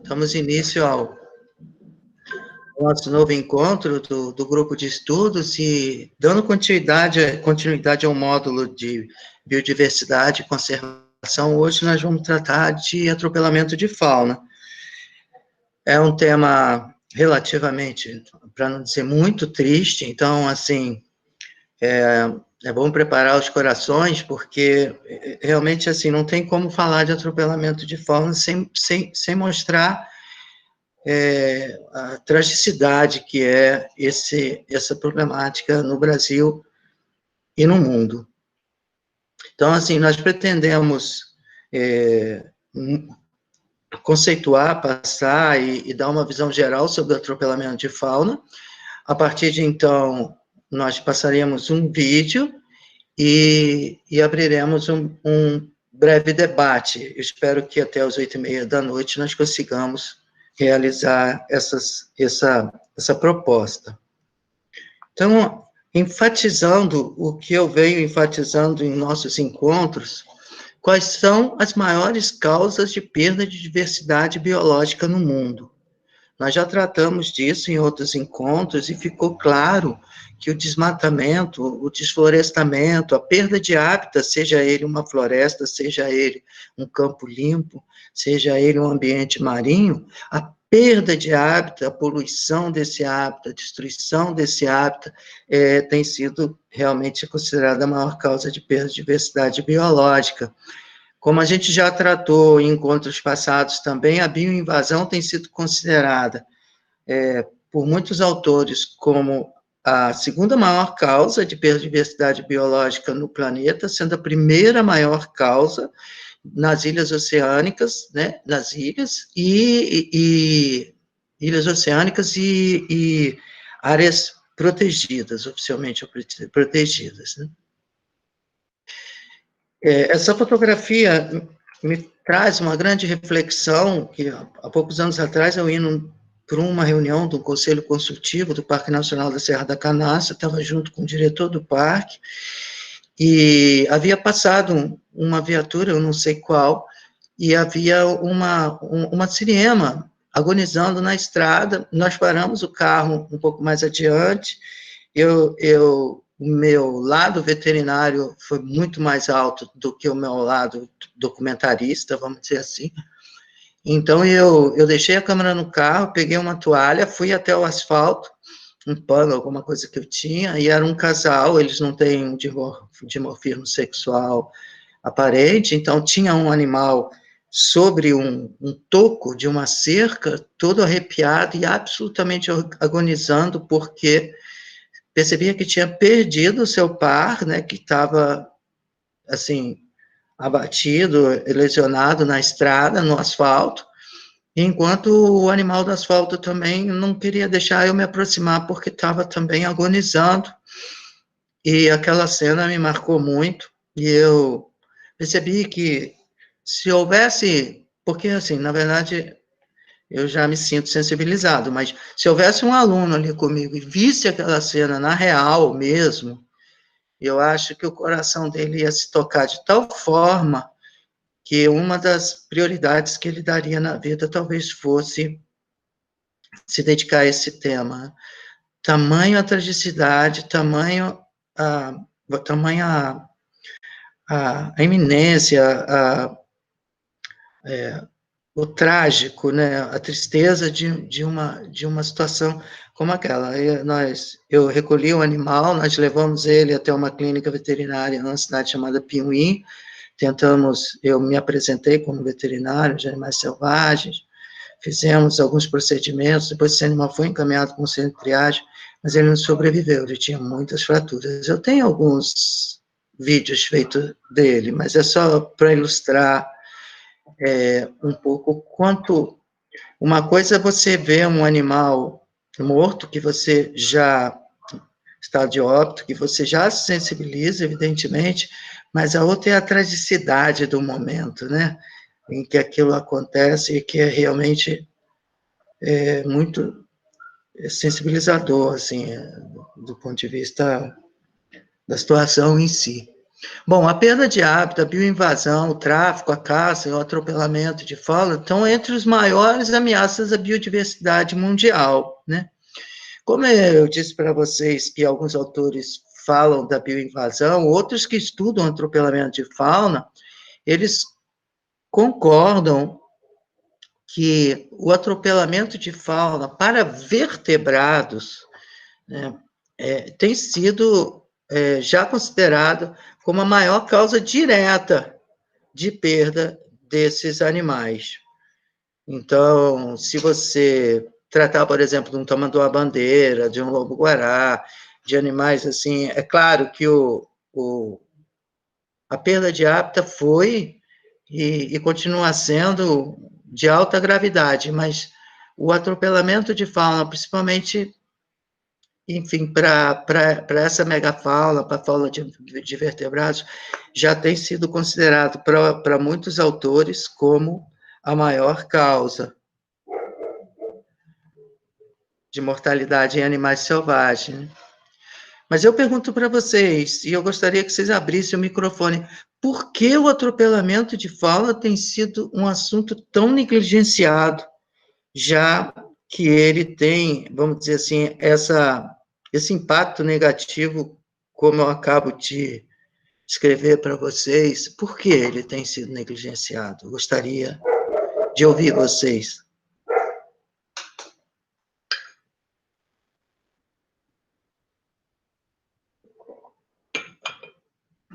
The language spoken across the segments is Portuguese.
Damos início ao nosso novo encontro do grupo de estudos e dando continuidade ao módulo de biodiversidade e conservação. Hoje nós vamos tratar de atropelamento de fauna. É um tema relativamente, para não dizer muito triste, então, assim, é bom preparar os corações, porque realmente, assim, não tem como falar de atropelamento de fauna sem mostrar a tragicidade que é essa problemática no Brasil e no mundo. Então, assim, nós pretendemos conceituar, passar e dar uma visão geral sobre o atropelamento de fauna. A partir de então, nós passaremos um vídeo e abriremos um breve debate. Eu espero que até as 8h30 da noite nós consigamos realizar essa proposta. Então, enfatizando o que eu venho enfatizando em nossos encontros, quais são as maiores causas de perda de diversidade biológica no mundo? Nós já tratamos disso em outros encontros e ficou claro que o desmatamento, o desflorestamento, a perda de hábitat, seja ele uma floresta, seja ele um campo limpo, seja ele um ambiente marinho, a perda de hábitat, a poluição desse hábitat, a destruição desse hábitat, tem sido realmente considerada a maior causa de perda de diversidade biológica. Como a gente já tratou em encontros passados também, a bioinvasão tem sido considerada por muitos autores como a segunda maior causa de perda de diversidade biológica no planeta, sendo a primeira maior causa nas ilhas oceânicas, né, nas ilhas, ilhas oceânicas e áreas protegidas, oficialmente protegidas, né. Essa fotografia me traz uma grande reflexão, que há poucos anos atrás eu indo para uma reunião do Conselho Consultivo do Parque Nacional da Serra da Canastra, estava junto com o diretor do parque, e havia passado uma viatura, eu não sei qual, e havia uma siriema agonizando na estrada. Nós paramos o carro um pouco mais adiante, o meu lado veterinário foi muito mais alto do que o meu lado documentarista, vamos dizer assim. Então, eu deixei a câmera no carro, peguei uma toalha, fui até o asfalto, um pano, alguma coisa que eu tinha, e era um casal, eles não têm dimorfismo sexual aparente, então tinha um animal sobre um toco de uma cerca, todo arrepiado e absolutamente agonizando, porque percebia que tinha perdido o seu par, né, que estava, assim, abatido, lesionado na estrada, no asfalto, enquanto o animal do asfalto também não queria deixar eu me aproximar, porque estava também agonizando, e aquela cena me marcou muito, e eu percebi que se houvesse, porque, assim, na verdade, eu já me sinto sensibilizado, mas se houvesse um aluno ali comigo e visse aquela cena na real mesmo, eu acho que o coração dele ia se tocar de tal forma que uma das prioridades que ele daria na vida talvez fosse se dedicar a esse tema. Tamanho a tragicidade, tamanho a iminência, o trágico, né, a tristeza de uma situação como aquela. Eu recolhi o animal, nós levamos ele até uma clínica veterinária numa cidade chamada Piuí, eu me apresentei como veterinário de animais selvagens, fizemos alguns procedimentos, depois esse animal foi encaminhado para um centro de triagem, mas ele não sobreviveu, ele tinha muitas fraturas. Eu tenho alguns vídeos feitos dele, mas é só para ilustrar um pouco quanto... Uma coisa é você ver um animal morto, que você já está de óbito, que você já se sensibiliza, evidentemente, mas a outra é a tragicidade do momento, né, em que aquilo acontece e que é realmente muito sensibilizador, assim, do ponto de vista da situação em si. Bom, a perda de hábitat, a bioinvasão, o tráfico, a caça e o atropelamento de fauna estão entre os maiores ameaças à biodiversidade mundial, né? Como eu disse para vocês que alguns autores falam da bioinvasão, outros que estudam atropelamento de fauna, eles concordam que o atropelamento de fauna para vertebrados, né, tem sido já considerado como a maior causa direta de perda desses animais. Então, se você tratar, por exemplo, de um tamanduá-bandeira, de um lobo-guará, de animais assim, é claro que a perda de hábitat foi e continua sendo de alta gravidade, mas o atropelamento de fauna, principalmente, enfim, para essa megafauna, para a fauna de vertebrados, já tem sido considerado para muitos autores como a maior causa de mortalidade em animais selvagens, né? Mas eu pergunto para vocês, e eu gostaria que vocês abrissem o microfone, por que o atropelamento de fauna tem sido um assunto tão negligenciado, já que ele tem, vamos dizer assim, esse impacto negativo, como eu acabo de escrever para vocês, por que ele tem sido negligenciado? Eu gostaria de ouvir vocês.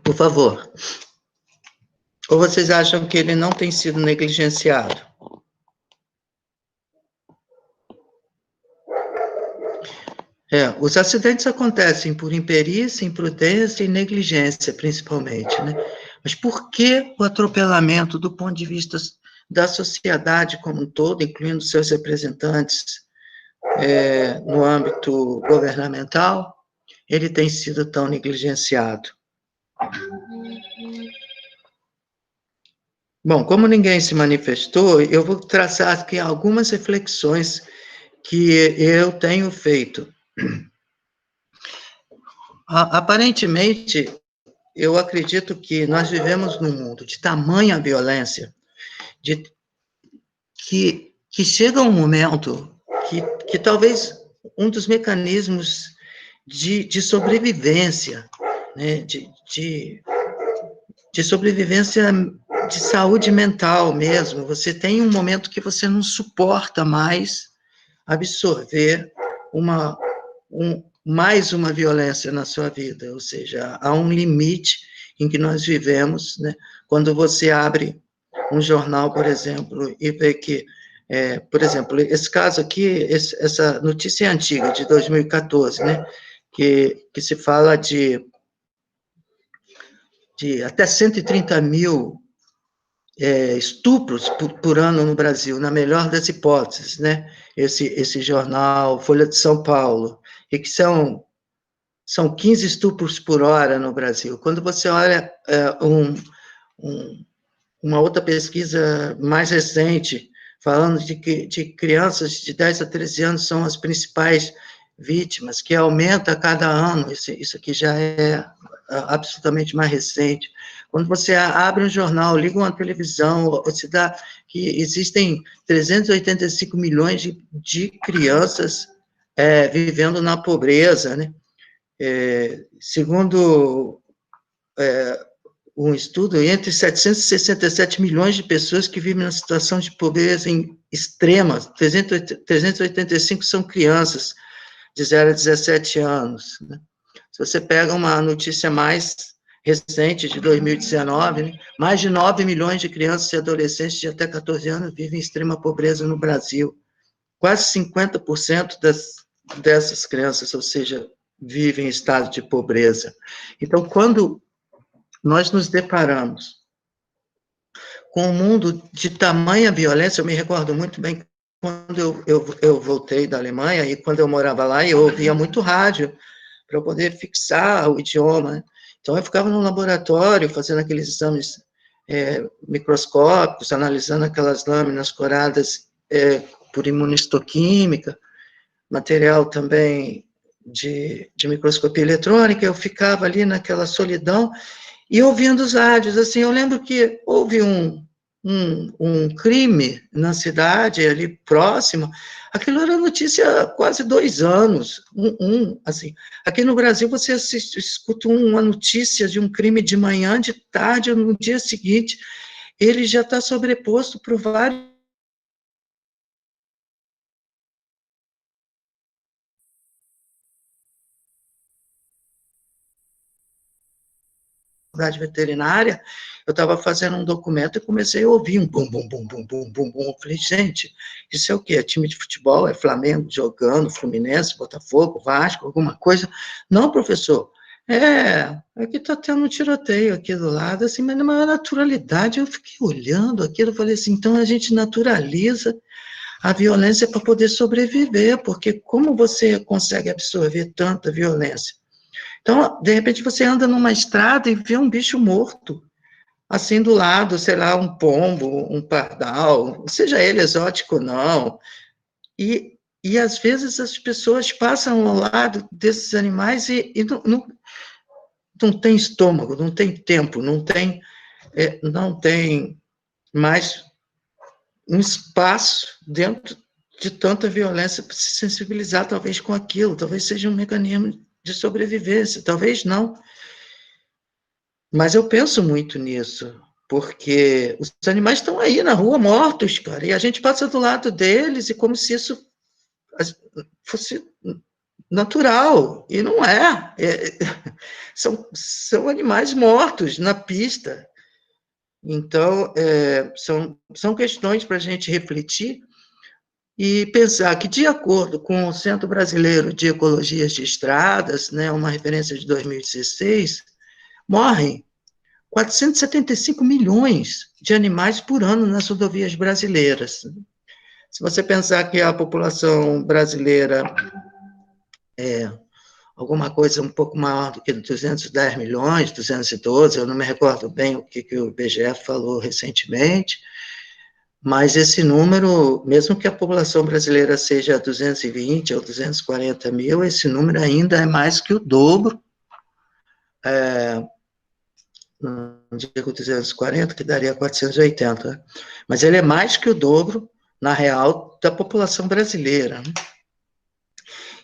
Por favor. Ou vocês acham que ele não tem sido negligenciado? Os acidentes acontecem por imperícia, imprudência e negligência, principalmente, né? Mas por que o atropelamento, do ponto de vista da sociedade como um todo, incluindo seus representantes no âmbito governamental, ele tem sido tão negligenciado? Bom, como ninguém se manifestou, eu vou traçar aqui algumas reflexões que eu tenho feito. Aparentemente, eu acredito que nós vivemos num mundo de tamanha violência, que chega um momento que talvez um dos mecanismos de sobrevivência, né, de sobrevivência de saúde mental mesmo, você tem um momento que você não suporta mais absorver mais uma violência na sua vida, ou seja, há um limite em que nós vivemos, né? Quando você abre um jornal, por exemplo, e vê que, por exemplo, esse caso aqui, essa notícia é antiga, de 2014, né? Que se fala de até 130 mil estupros por ano no Brasil, na melhor das hipóteses, né? Esse jornal, Folha de São Paulo, e que são 15 estupros por hora no Brasil. Quando você olha uma outra pesquisa mais recente, falando de crianças de 10 a 13 anos são as principais vítimas, que aumenta a cada ano, isso aqui já é absolutamente mais recente. Quando você abre um jornal, liga uma televisão, você dá que existem 385 milhões de crianças vivendo na pobreza, né? Segundo um estudo, entre 767 milhões de pessoas que vivem na situação de pobreza extrema, 385 são crianças de 0 a 17 anos, né? Se você pega uma notícia mais recente, de 2019, né, mais de 9 milhões de crianças e adolescentes de até 14 anos vivem em extrema pobreza no Brasil. Quase 50% dessas crianças, ou seja, vivem em estado de pobreza. Então, quando nós nos deparamos com um mundo de tamanha violência, eu me recordo muito bem quando eu voltei da Alemanha, e quando eu morava lá, eu ouvia muito rádio para eu poder fixar o idioma. Então, eu ficava no laboratório fazendo aqueles exames microscópicos, analisando aquelas lâminas coradas por imunistoquímica, material também de microscopia eletrônica. Eu ficava ali naquela solidão e ouvindo os rádios, assim, eu lembro que houve um crime na cidade, ali próximo, aquilo era notícia há quase 2 anos, assim, aqui no Brasil você escuta uma notícia de um crime de manhã, de tarde, no dia seguinte, ele já está sobreposto por vários faculdade veterinária, eu estava fazendo um documento e comecei a ouvir um bum, bum, bum, bum, bum, bum, bum. Eu falei, gente, isso é o quê? É time de futebol? É Flamengo jogando, Fluminense, Botafogo, Vasco, alguma coisa? Não, professor, aqui está tendo um tiroteio aqui do lado, assim, mas na maior naturalidade, eu fiquei olhando aquilo, eu falei assim, então a gente naturaliza a violência para poder sobreviver, porque como você consegue absorver tanta violência? Então, de repente, você anda numa estrada e vê um bicho morto, assim do lado, sei lá, um pombo, um pardal, seja ele exótico ou não, e às vezes as pessoas passam ao lado desses animais e não tem estômago, não tem tempo, não tem mais um espaço dentro de tanta violência para se sensibilizar, talvez, com aquilo, talvez seja um mecanismo de sobrevivência, talvez não. Mas eu penso muito nisso, porque os animais estão aí na rua mortos, cara, e a gente passa do lado deles e como se isso fosse natural, e não é. São animais mortos na pista. Então, são questões para a gente refletir e pensar que, de acordo com o Centro Brasileiro de Ecologias de Estradas, né, uma referência de 2016, morrem 475 milhões de animais por ano nas rodovias brasileiras. Se você pensar que a população brasileira é alguma coisa um pouco maior do que 210 milhões, 212, eu não me recordo bem o que o IBGE falou recentemente, mas esse número, mesmo que a população brasileira seja 220 ou 240 mil, esse número ainda é mais que o dobro, não digo 240, que daria 480, né? Mas ele é mais que o dobro, na real, da população brasileira.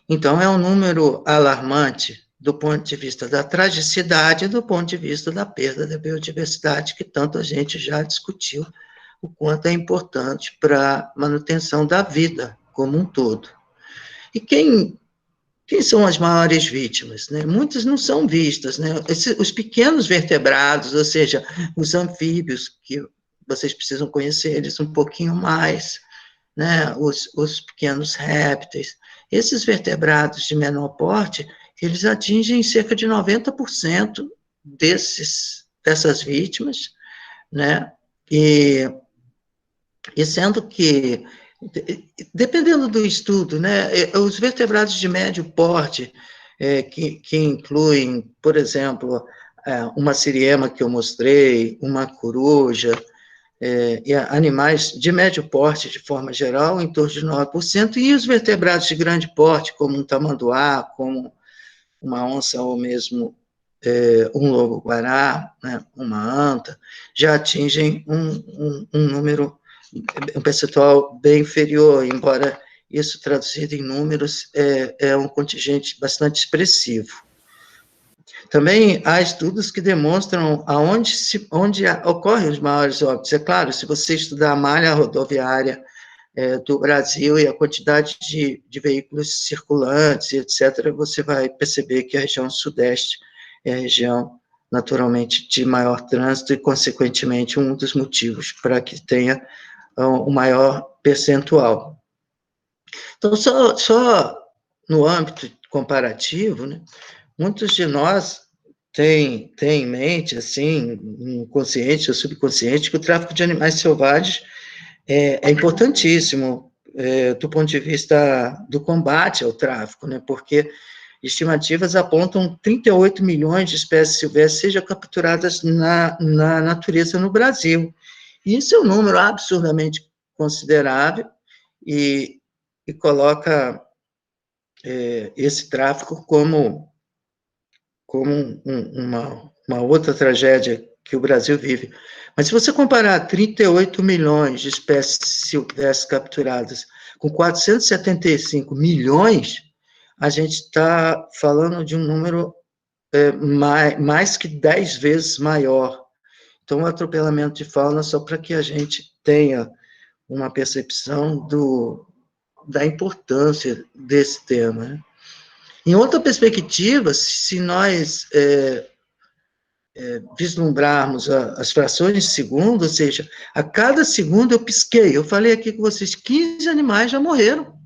Então, é um número alarmante do ponto de vista da tragicidade e do ponto de vista da perda da biodiversidade, que tanto a gente já discutiu, o quanto é importante para a manutenção da vida como um todo. E quem são as maiores vítimas? Né? Muitas não são vistas. Né? Os pequenos vertebrados, ou seja, os anfíbios, que vocês precisam conhecer eles um pouquinho mais, né? Os pequenos répteis, esses vertebrados de menor porte, eles atingem cerca de 90% dessas vítimas, né? E sendo que, dependendo do estudo, né, os vertebrados de médio porte, que incluem, por exemplo, uma siriema que eu mostrei, uma coruja, e animais de médio porte, de forma geral, em torno de 9%, e os vertebrados de grande porte, como um tamanduá, como uma onça ou mesmo um lobo-guará, né, uma anta, já atingem um número, um percentual bem inferior, embora isso traduzido em números é um contingente bastante expressivo. Também há estudos que demonstram onde ocorrem os maiores óbitos. É claro, se você estudar a malha rodoviária do Brasil e a quantidade de veículos circulantes, etc., você vai perceber que a região sudeste é a região, naturalmente, de maior trânsito e, consequentemente, um dos motivos para que tenha o maior percentual. Então, só no âmbito comparativo, né, muitos de nós têm em mente, assim, consciente ou subconsciente, que o tráfico de animais selvagens é importantíssimo do ponto de vista do combate ao tráfico, né, porque estimativas apontam 38 milhões de espécies silvestres sejam capturadas na natureza no Brasil. Isso é um número absurdamente considerável e coloca esse tráfico como uma outra tragédia que o Brasil vive. Mas se você comparar 38 milhões de espécies silvestres capturadas com 475 milhões, a gente está falando de um número mais que 10 vezes maior. Então, o atropelamento de fauna, só para que a gente tenha uma percepção da importância desse tema. Né? Em outra perspectiva, se nós vislumbrarmos as frações de segundo, ou seja, a cada segundo eu pisquei, eu falei aqui com vocês, 15 animais já morreram.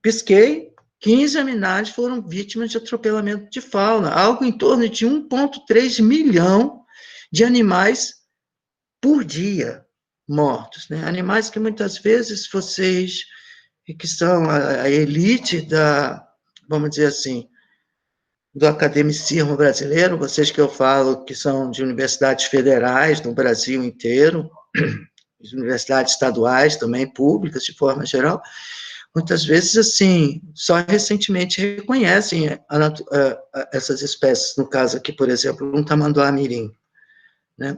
Pisquei, 15 animais foram vítimas de atropelamento de fauna, algo em torno de 1,3 milhão de animais por dia mortos, né? Animais que muitas vezes vocês, que são a elite vamos dizer assim, do academicismo brasileiro, vocês que eu falo que são de universidades federais no Brasil inteiro, universidades estaduais também, públicas de forma geral, muitas vezes, assim, só recentemente reconhecem essas espécies, no caso aqui, por exemplo, um tamanduá-mirim, né?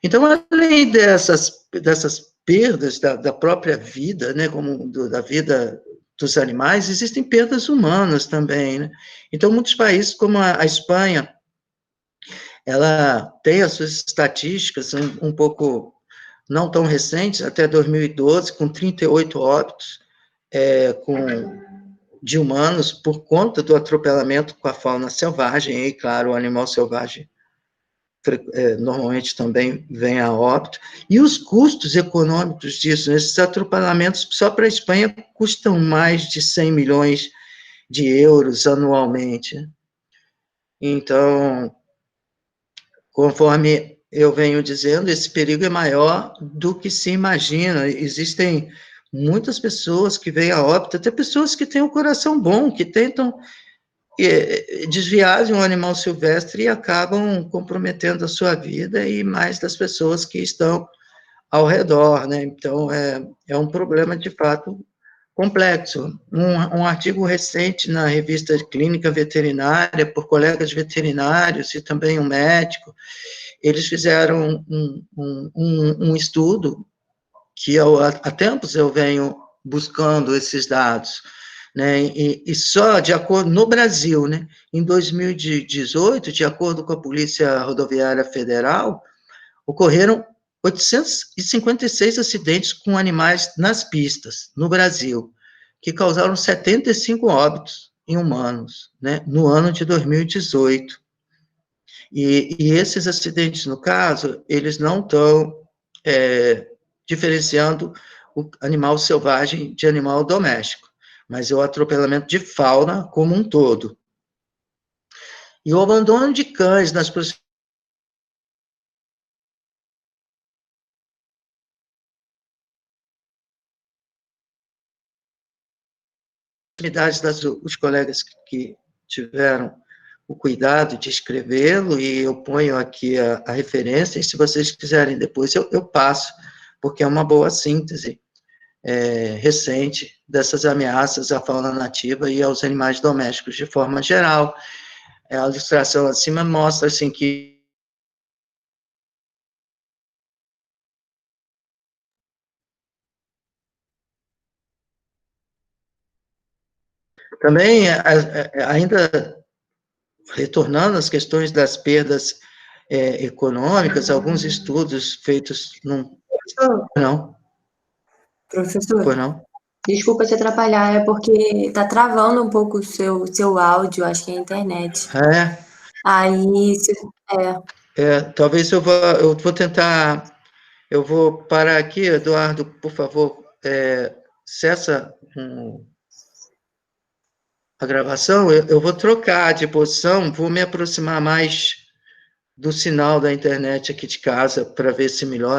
Então, além dessas perdas da própria vida, né, como da vida dos animais, existem perdas humanas também, né? Então, muitos países, como a Espanha, ela tem as suas estatísticas um pouco não tão recentes, até 2012, com 38 óbitos de humanos por conta do atropelamento com a fauna selvagem, e, claro, o animal selvagem normalmente também vem a óbito, e os custos econômicos disso, esses atropelamentos, só para a Espanha, custam mais de 100 milhões de euros anualmente. Então, conforme eu venho dizendo, esse perigo é maior do que se imagina. Existem muitas pessoas que vêm a óbito, até pessoas que têm um coração bom, que tentam desviar de um animal silvestre e acabam comprometendo a sua vida e mais das pessoas que estão ao redor, né? Então, é um problema, de fato, complexo. Um artigo recente na revista Clínica Veterinária, por colegas veterinários e também um médico, eles fizeram um estudo que há tempos eu venho buscando esses dados, né, e só de acordo, no Brasil, né, em 2018, de acordo com a Polícia Rodoviária Federal, ocorreram 856 acidentes com animais nas pistas, no Brasil, que causaram 75 óbitos em humanos, né, no ano de 2018. E esses acidentes, no caso, eles não estão diferenciando o animal selvagem de animal doméstico, mas é o atropelamento de fauna como um todo. E o abandono de cães nas proximidades dos colegas que tiveram o cuidado de escrevê-lo, e eu ponho aqui a referência, e se vocês quiserem depois eu passo, porque é uma boa síntese recente dessas ameaças à fauna nativa e aos animais domésticos de forma geral. A ilustração acima mostra assim que também, ainda retornando às questões das perdas econômicas, alguns estudos feitos num... Não, Professor, pois não. desculpa te atrapalhar, é porque tá travando um pouco o seu áudio, acho que é a internet. É, Aí, talvez eu vou tentar, eu vou parar aqui, Eduardo, por favor, cessa a gravação, eu vou trocar de posição, vou me aproximar mais do sinal da internet aqui de casa para ver se melhora.